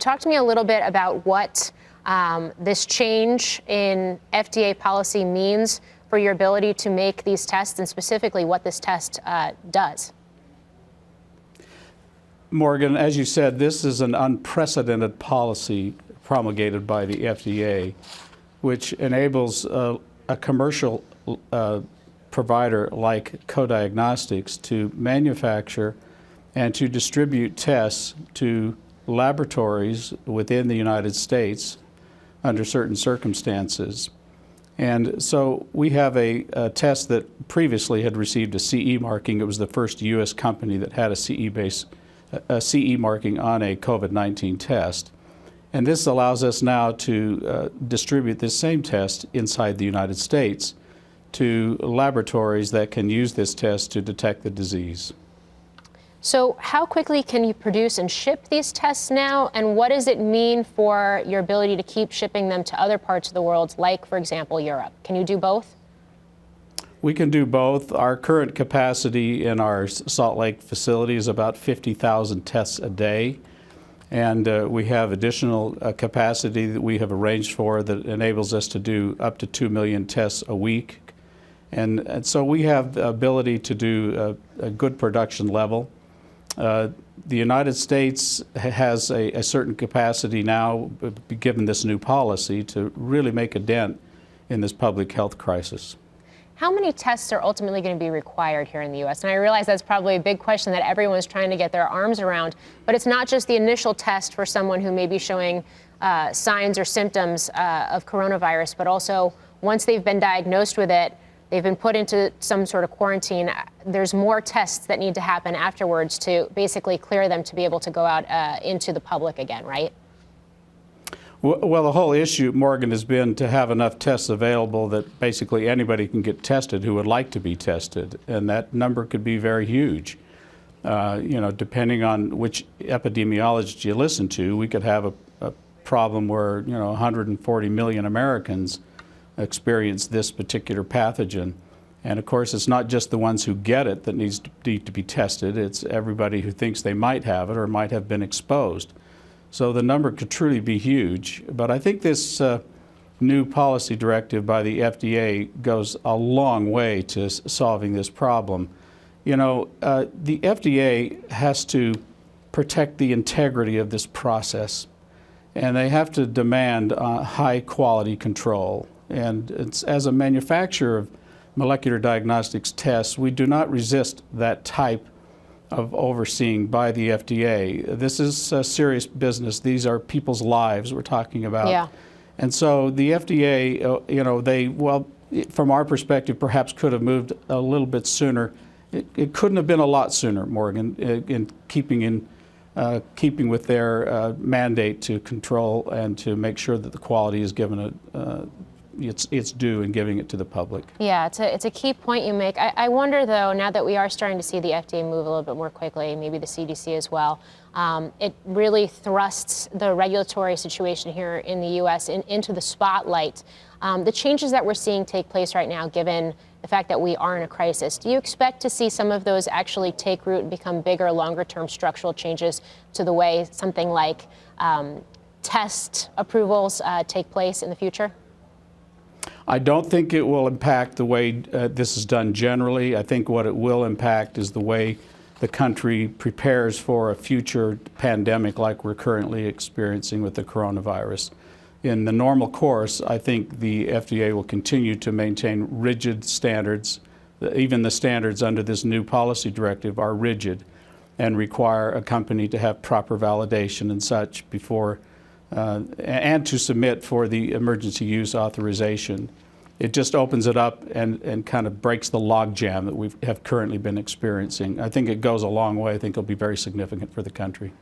talk to me a little bit about what this change in FDA policy means for your ability to make these tests, and specifically what this test does. Morgan, as you said, this is an unprecedented policy promulgated by the FDA, which enables a commercial provider like Co-Diagnostics to manufacture and to distribute tests to laboratories within the United States under certain circumstances. And so we have a test that previously had received a CE marking. It was the first U.S. company that had a CE marking on a COVID-19 test. And this allows us now to distribute this same test inside the United States to laboratories that can use this test to detect the disease. So how quickly can you produce and ship these tests now, and what does it mean for your ability to keep shipping them to other parts of the world, like, for example, Europe? Can you do both? We can do both. Our current capacity in our Salt Lake facility is about 50,000 tests a day, and we have additional capacity that we have arranged for that enables us to do up to 2 million tests a week. And so we have the ability to do a good production level. The United States has a certain capacity now, given this new policy, to really make a dent in this public health crisis. How many tests are ultimately going to be required here in the U.S.? And I realize that's probably a big question that everyone's trying to get their arms around, but it's not just the initial test for someone who may be showing signs or symptoms of coronavirus, but also once they've been diagnosed with it, they've been put into some sort of quarantine. There's more tests that need to happen afterwards to basically clear them to be able to go out into the public again, right? Well, the whole issue, Morgan, has been to have enough tests available that basically anybody can get tested who would like to be tested. And that number could be very huge. You know, depending on which epidemiologist you listen to, we could have a problem where, you know, 140 million Americans experience this particular pathogen. And of course, it's not just the ones who get it that need to be tested. It's everybody who thinks they might have it or might have been exposed. So the number could truly be huge. But I think this new policy directive by the FDA goes a long way to solving this problem. You know, the FDA has to protect the integrity of this process, and they have to demand high quality control. And it's, as a manufacturer of molecular diagnostics tests, we do not resist that type of overseeing by the FDA. This is a serious business. These are people's lives we're talking about. Yeah. And so the FDA, you know, they, well, from our perspective, perhaps could have moved a little bit sooner. It couldn't have been a lot sooner, Morgan, in keeping with their mandate to control and to make sure that the quality is given its due in giving it to the public. Yeah, it's a key point you make. I wonder, though, now that we are starting to see the FDA move a little bit more quickly, maybe the CDC as well, it really thrusts the regulatory situation here in the U.S. into the spotlight. The changes that we're seeing take place right now, given the fact that we are in a crisis, do you expect to see some of those actually take root and become bigger, longer-term structural changes to the way something like test approvals take place in the future? I don't think it will impact the way this is done generally. I think what it will impact is the way the country prepares for a future pandemic like we're currently experiencing with the coronavirus. In the normal course, I think the FDA will continue to maintain rigid standards. Even the standards under this new policy directive are rigid and require a company to have proper validation and such before and to submit for the emergency use authorization. It just opens it up and kind of breaks the logjam that we have currently been experiencing. I think it goes a long way. I think it'll be very significant for the country.